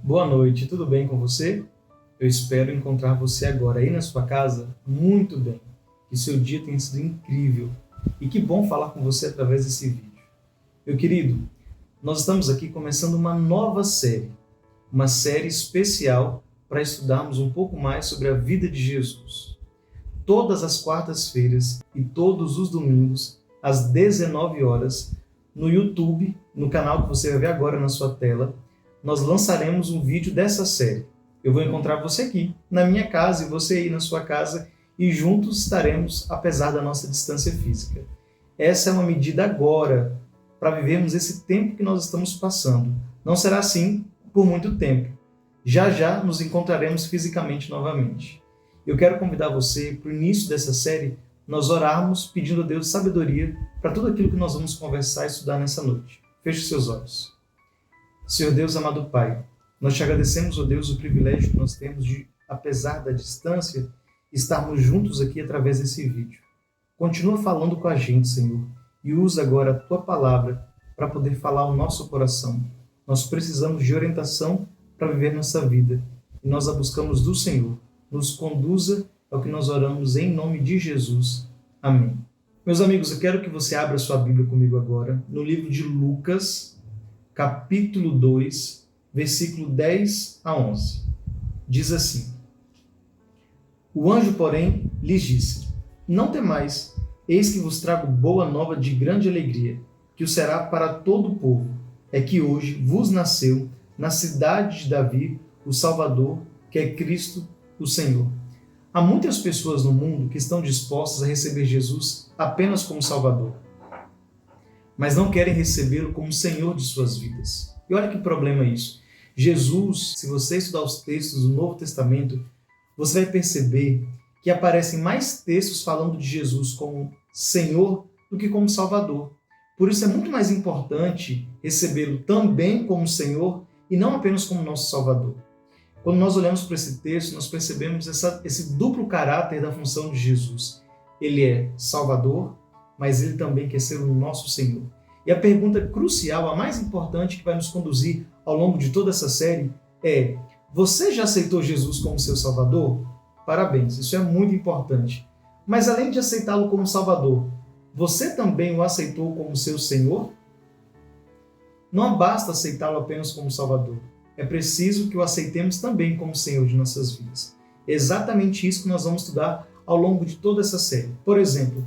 Boa noite, tudo bem com você? Eu espero encontrar você agora aí na sua casa muito bem. Que seu dia tenha sido incrível e que bom falar com você através desse vídeo. Meu querido, nós estamos aqui começando uma nova série, uma série especial para estudarmos um pouco mais sobre a vida de Jesus. Todas as quartas-feiras e todos os domingos, às 19 horas, no YouTube, no canal que você vai ver agora na sua tela, nós lançaremos um vídeo dessa série. Eu vou encontrar você aqui, na minha casa, e você aí na sua casa, e juntos estaremos, apesar da nossa distância física. Essa é uma medida agora, para vivermos esse tempo que nós estamos passando. Não será assim por muito tempo. Já já nos encontraremos fisicamente novamente. Eu quero convidar você para o início dessa série, nós orarmos pedindo a Deus sabedoria para tudo aquilo que nós vamos conversar e estudar nessa noite. Feche os seus olhos. Senhor Deus, amado Pai, nós te agradecemos, ó Deus, o privilégio que nós temos de, apesar da distância, estarmos juntos aqui através desse vídeo. Continua falando com a gente, Senhor, e usa agora a Tua palavra para poder falar ao nosso coração. Nós precisamos de orientação para viver nossa vida, e nós a buscamos do Senhor. Nos conduza ao que nós oramos em nome de Jesus. Amém. Meus amigos, eu quero que você abra sua Bíblia comigo agora, no livro de Lucas, capítulo 2, versículo 10 a 11. Diz assim: O anjo, porém, lhes disse: Não temais, eis que vos trago boa nova de grande alegria, que o será para todo o povo. É que hoje vos nasceu, na cidade de Davi, o Salvador, que é Cristo, o Senhor. Há muitas pessoas no mundo que estão dispostas a receber Jesus apenas como Salvador, mas não querem recebê-lo como Senhor de suas vidas. E olha que problema isso. Jesus, se você estudar os textos do Novo Testamento, você vai perceber que aparecem mais textos falando de Jesus como Senhor do que como Salvador. Por isso é muito mais importante recebê-lo também como Senhor e não apenas como nosso Salvador. Quando nós olhamos para esse texto, nós percebemos esse duplo caráter da função de Jesus. Ele é Salvador, mas ele também quer ser o nosso Senhor. E a pergunta crucial, a mais importante que vai nos conduzir ao longo de toda essa série é: você já aceitou Jesus como seu Salvador? Parabéns, isso é muito importante. Mas além de aceitá-lo como Salvador, você também o aceitou como seu Senhor? Não basta aceitá-lo apenas como Salvador. É preciso que o aceitemos também como Senhor de nossas vidas. É exatamente isso que nós vamos estudar ao longo de toda essa série. Por exemplo,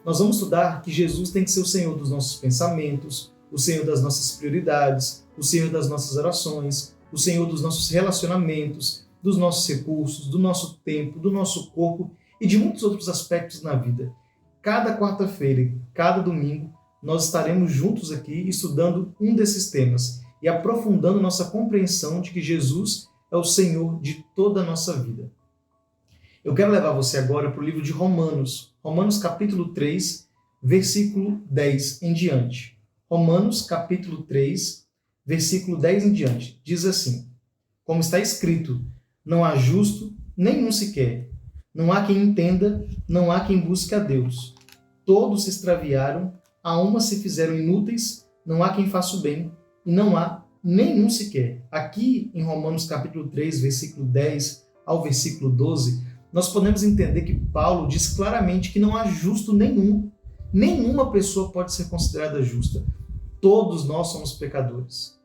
nós vamos estudar que Jesus tem que ser o Senhor dos nossos pensamentos, o Senhor das nossas prioridades, o Senhor das nossas orações, o Senhor dos nossos relacionamentos, dos nossos recursos, do nosso tempo, do nosso corpo e de muitos outros aspectos na vida. Cada quarta-feira e cada domingo nós estaremos juntos aqui estudando um desses temas e aprofundando nossa compreensão de que Jesus é o Senhor de toda a nossa vida. Eu quero levar você agora para o livro de Romanos, Romanos capítulo 3, versículo 10 em diante. Romanos capítulo 3, versículo 10 em diante. Diz assim: Como está escrito, não há justo nenhum sequer. Não há quem entenda, não há quem busque a Deus. Todos se extraviaram, a uma se fizeram inúteis, não há quem faça o bem, e não há nenhum sequer. Aqui em Romanos capítulo 3, versículo 10 ao versículo 12, nós podemos entender que Paulo diz claramente que não há justo nenhum. Nenhuma pessoa pode ser considerada justa. Todos nós somos pecadores.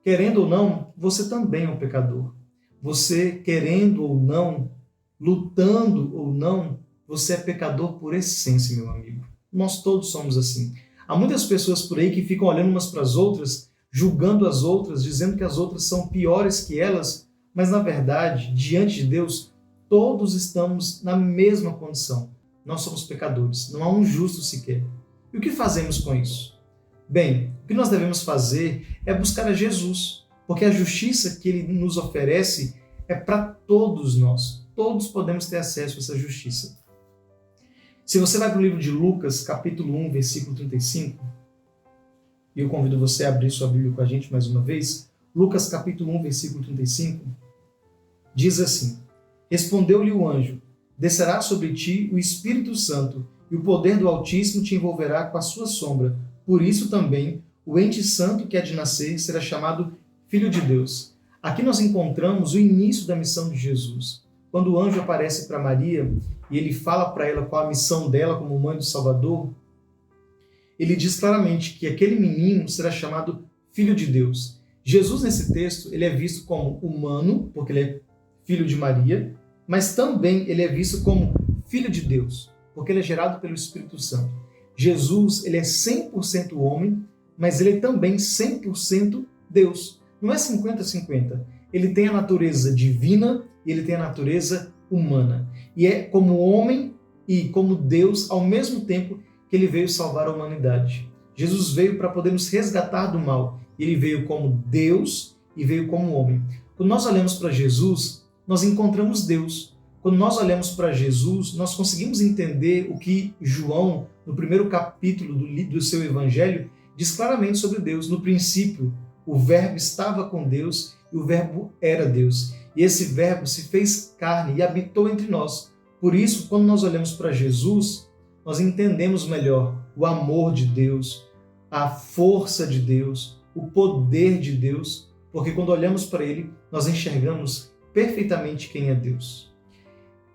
Querendo ou não, você também é um pecador. Você, querendo ou não, lutando ou não, você é pecador por essência, meu amigo. Nós todos somos assim. Há muitas pessoas por aí que ficam olhando umas para as outras, julgando as outras, dizendo que as outras são piores que elas, mas na verdade, diante de Deus, todos estamos na mesma condição. Nós somos pecadores, não há um justo sequer. E o que fazemos com isso? Bem, o que nós devemos fazer é buscar a Jesus, porque a justiça que Ele nos oferece é para todos nós. Todos podemos ter acesso a essa justiça. Se você vai para o livro de Lucas, capítulo 1, versículo 35, e eu convido você a abrir sua Bíblia com a gente mais uma vez, Lucas, capítulo 1, versículo 35, diz assim: Respondeu-lhe o anjo: Descerá sobre ti o Espírito Santo, e o poder do Altíssimo te envolverá com a sua sombra. Por isso também, o ente santo que há de nascer será chamado Filho de Deus. Aqui nós encontramos o início da missão de Jesus. Quando o anjo aparece para Maria e ele fala para ela qual a missão dela como mãe do Salvador, ele diz claramente que aquele menino será chamado Filho de Deus. Jesus, nesse texto, ele é visto como humano, porque ele é filho de Maria, mas também ele é visto como Filho de Deus, porque ele é gerado pelo Espírito Santo. Jesus, ele é 100% homem, mas ele é também 100% Deus. Não é 50-50. Ele tem a natureza divina e ele tem a natureza humana. E é como homem e como Deus ao mesmo tempo que ele veio salvar a humanidade. Jesus veio para poder nos resgatar do mal. Ele veio como Deus e veio como homem. Quando nós olhamos para Jesus, nós encontramos Deus. Quando nós olhamos para Jesus, nós conseguimos entender o que João, no primeiro capítulo do seu evangelho, diz claramente sobre Deus. No princípio, o Verbo estava com Deus e o Verbo era Deus. E esse Verbo se fez carne e habitou entre nós. Por isso, quando nós olhamos para Jesus, nós entendemos melhor o amor de Deus, a força de Deus, o poder de Deus, porque quando olhamos para Ele, nós enxergamos perfeitamente quem é Deus.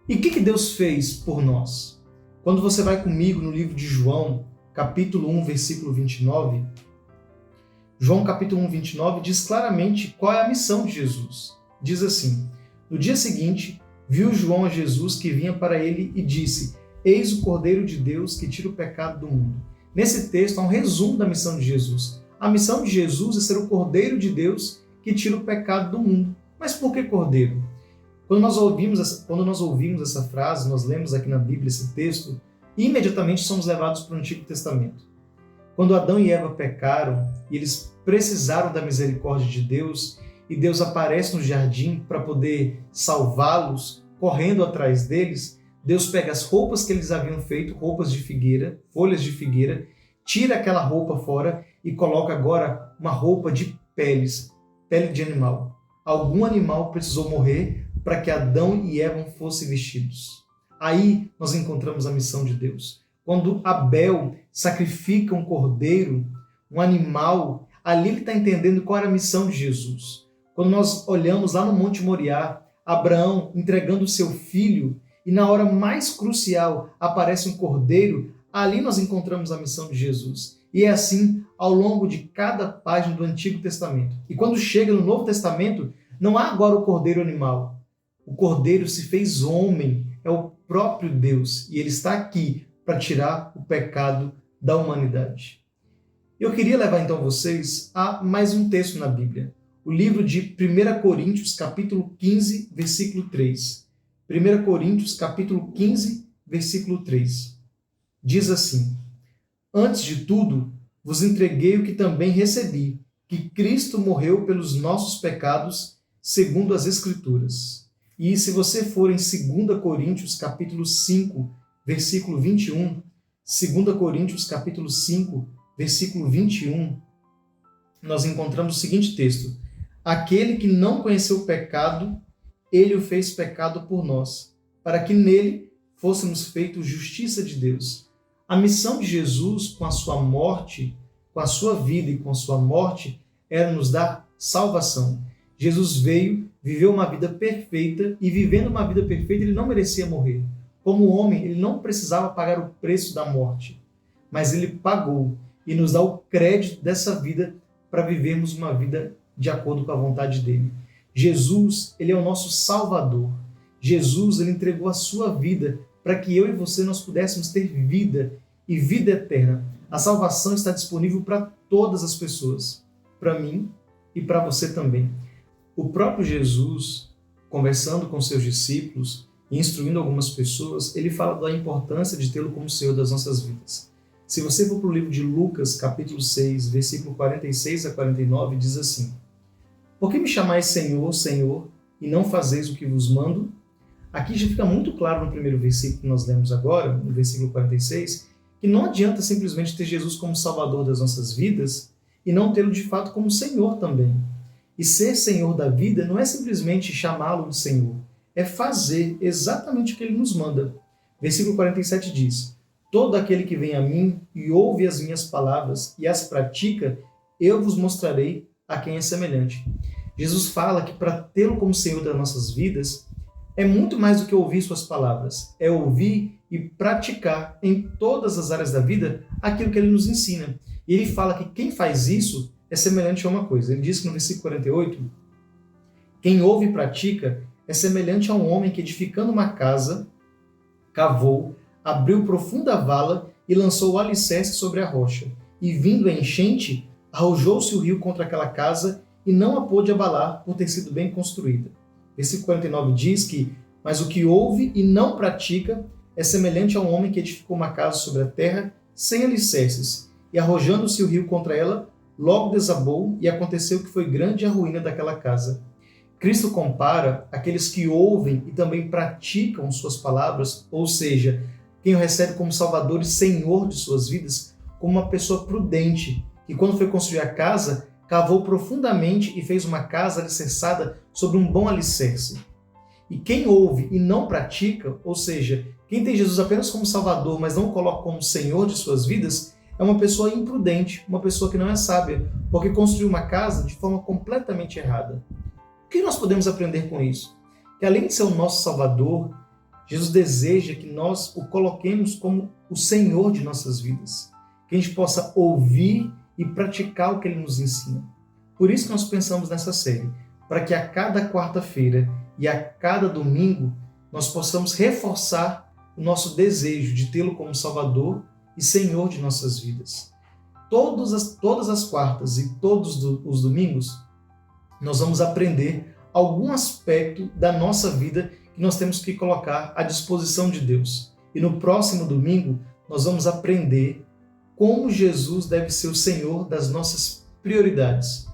E o que Deus fez por nós? Quando você vai comigo no livro de João, capítulo 1, versículo 29, João capítulo 1, 29 diz claramente qual é a missão de Jesus. Diz assim: no dia seguinte, viu João a Jesus que vinha para ele e disse: eis o Cordeiro de Deus que tira o pecado do mundo. Nesse texto há um resumo da missão de Jesus. A missão de Jesus é ser o Cordeiro de Deus que tira o pecado do mundo. Mas por que Cordeiro? Quando nós ouvimos essa frase, nós lemos aqui na Bíblia esse texto, e imediatamente somos levados para o Antigo Testamento. Quando Adão e Eva pecaram e eles precisaram da misericórdia de Deus, e Deus aparece no jardim para poder salvá-los, correndo atrás deles, Deus pega as roupas que eles haviam feito, roupas de figueira, folhas de figueira, tira aquela roupa fora e coloca agora uma roupa de peles, pele de animal. Algum animal precisou morrer para que Adão e Eva fossem vestidos. Aí nós encontramos a missão de Deus. Quando Abel sacrifica um cordeiro, um animal, ali ele está entendendo qual era a missão de Jesus. Quando nós olhamos lá no Monte Moriá, Abraão entregando o seu filho, e na hora mais crucial aparece um cordeiro, ali nós encontramos a missão de Jesus. E é assim ao longo de cada página do Antigo Testamento. E quando chega no Novo Testamento, não há agora o cordeiro animal. O cordeiro se fez homem, é o próprio Deus, e ele está aqui para tirar o pecado da humanidade. Eu queria levar então vocês a mais um texto na Bíblia. O livro de 1 Coríntios, capítulo 15, versículo 3. 1 Coríntios, capítulo 15, versículo 3. Diz assim: antes de tudo, vos entreguei o que também recebi, que Cristo morreu pelos nossos pecados, segundo as Escrituras. E se você for em 2 Coríntios, capítulo 5, versículo 21, 2 Coríntios, capítulo 5, versículo 21, nós encontramos o seguinte texto: aquele que não conheceu o pecado, ele o fez pecado por nós, para que nele fôssemos feitos justiça de Deus. A missão de Jesus, com a sua morte, com a sua vida e com a sua morte, era nos dar salvação. Jesus veio, viveu uma vida perfeita, e vivendo uma vida perfeita, ele não merecia morrer. Como homem, ele não precisava pagar o preço da morte, mas ele pagou e nos dá o crédito dessa vida para vivermos uma vida de acordo com a vontade dele. Jesus, ele é o nosso Salvador. Jesus, ele entregou a sua vida para que eu e você nós pudéssemos ter vida e vida eterna. A salvação está disponível para todas as pessoas, para mim e para você também. O próprio Jesus, conversando com seus discípulos e instruindo algumas pessoas, ele fala da importância de tê-lo como Senhor das nossas vidas. Se você for para o livro de Lucas, capítulo 6, versículo 46 a 49, diz assim: por que me chamais Senhor, Senhor, e não fazeis o que vos mando? Aqui já fica muito claro no primeiro versículo que nós lemos agora, no versículo 46, que não adianta simplesmente ter Jesus como Salvador das nossas vidas e não tê-lo de fato como Senhor também. E ser Senhor da vida não é simplesmente chamá-lo de Senhor, é fazer exatamente o que ele nos manda. Versículo 47 diz: todo aquele que vem a mim e ouve as minhas palavras e as pratica, eu vos mostrarei a quem é semelhante. Jesus fala que para tê-lo como Senhor das nossas vidas, é muito mais do que ouvir suas palavras, é ouvir e praticar em todas as áreas da vida aquilo que ele nos ensina. E ele fala que quem faz isso é semelhante a uma coisa. Ele diz que no versículo 48, quem ouve e pratica é semelhante a um homem que, edificando uma casa, cavou, abriu profunda vala e lançou o alicerce sobre a rocha. E vindo a enchente, arrojou-se o rio contra aquela casa e não a pôde abalar por ter sido bem construída. Versículo 49 diz que, mas o que ouve e não pratica é semelhante a um homem que edificou uma casa sobre a terra sem alicerces, e arrojando-se o rio contra ela, logo desabou, e aconteceu que foi grande a ruína daquela casa. Cristo compara aqueles que ouvem e também praticam suas palavras, ou seja, quem o recebe como Salvador e Senhor de suas vidas, como uma pessoa prudente, que quando foi construir a casa, cavou profundamente e fez uma casa alicerçada sobre um bom alicerce. E quem ouve e não pratica, ou seja, quem tem Jesus apenas como Salvador, mas não o coloca como Senhor de suas vidas, é uma pessoa imprudente, uma pessoa que não é sábia, porque construiu uma casa de forma completamente errada. O que nós podemos aprender com isso? Que além de ser o nosso Salvador, Jesus deseja que nós o coloquemos como o Senhor de nossas vidas. Que a gente possa ouvir e praticar o que Ele nos ensina. Por isso que nós pensamos nessa série, para que a cada quarta-feira e a cada domingo nós possamos reforçar o nosso desejo de tê-lo como Salvador e Senhor de nossas vidas. Todas as quartas e todos os domingos, nós vamos aprender algum aspecto da nossa vida que nós temos que colocar à disposição de Deus. E no próximo domingo, nós vamos aprender como Jesus deve ser o Senhor das nossas prioridades.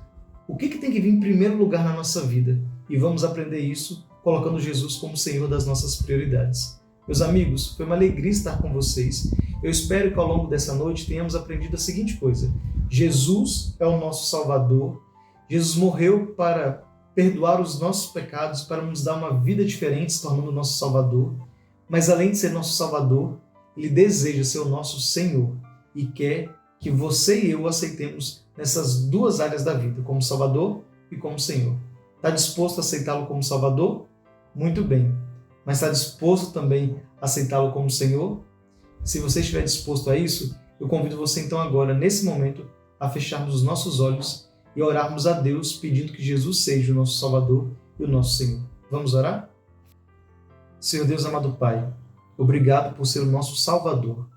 O que tem que vir em primeiro lugar na nossa vida? E vamos aprender isso colocando Jesus como Senhor das nossas prioridades. Meus amigos, foi uma alegria estar com vocês. Eu espero que ao longo dessa noite tenhamos aprendido a seguinte coisa: Jesus é o nosso Salvador. Jesus morreu para perdoar os nossos pecados, para nos dar uma vida diferente, se tornando o nosso Salvador. Mas além de ser nosso Salvador, Ele deseja ser o nosso Senhor e quer que você e eu o aceitemos nessas duas áreas da vida, como Salvador e como Senhor. Está disposto a aceitá-lo como Salvador? Muito bem. Mas está disposto também a aceitá-lo como Senhor? Se você estiver disposto a isso, eu convido você então agora, nesse momento, a fecharmos os nossos olhos e orarmos a Deus pedindo que Jesus seja o nosso Salvador e o nosso Senhor. Vamos orar? Senhor Deus amado Pai, obrigado por ser o nosso Salvador.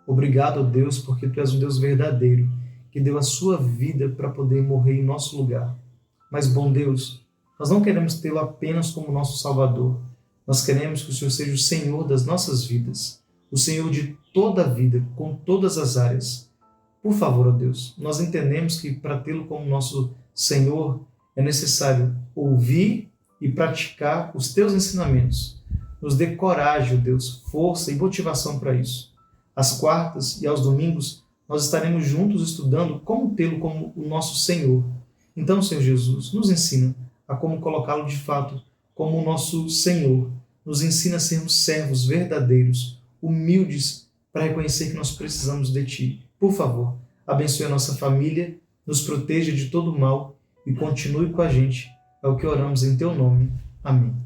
Obrigado, Deus, porque Tu és um Deus verdadeiro, que deu a sua vida para poder morrer em nosso lugar. Mas, bom Deus, nós não queremos tê-lo apenas como nosso Salvador. Nós queremos que o Senhor seja o Senhor das nossas vidas, o Senhor de toda a vida, com todas as áreas. Por favor, ó Deus, nós entendemos que para tê-lo como nosso Senhor é necessário ouvir e praticar os Teus ensinamentos. Nos dê coragem, ó Deus, força e motivação para isso. Às quartas e aos domingos, nós estaremos juntos estudando como tê-lo como o nosso Senhor. Então, Senhor Jesus, nos ensina a como colocá-lo de fato como o nosso Senhor. Nos ensina a sermos servos verdadeiros, humildes, para reconhecer que nós precisamos de Ti. Por favor, abençoe a nossa família, nos proteja de todo o mal e continue com a gente. É o que oramos em Teu nome. Amém.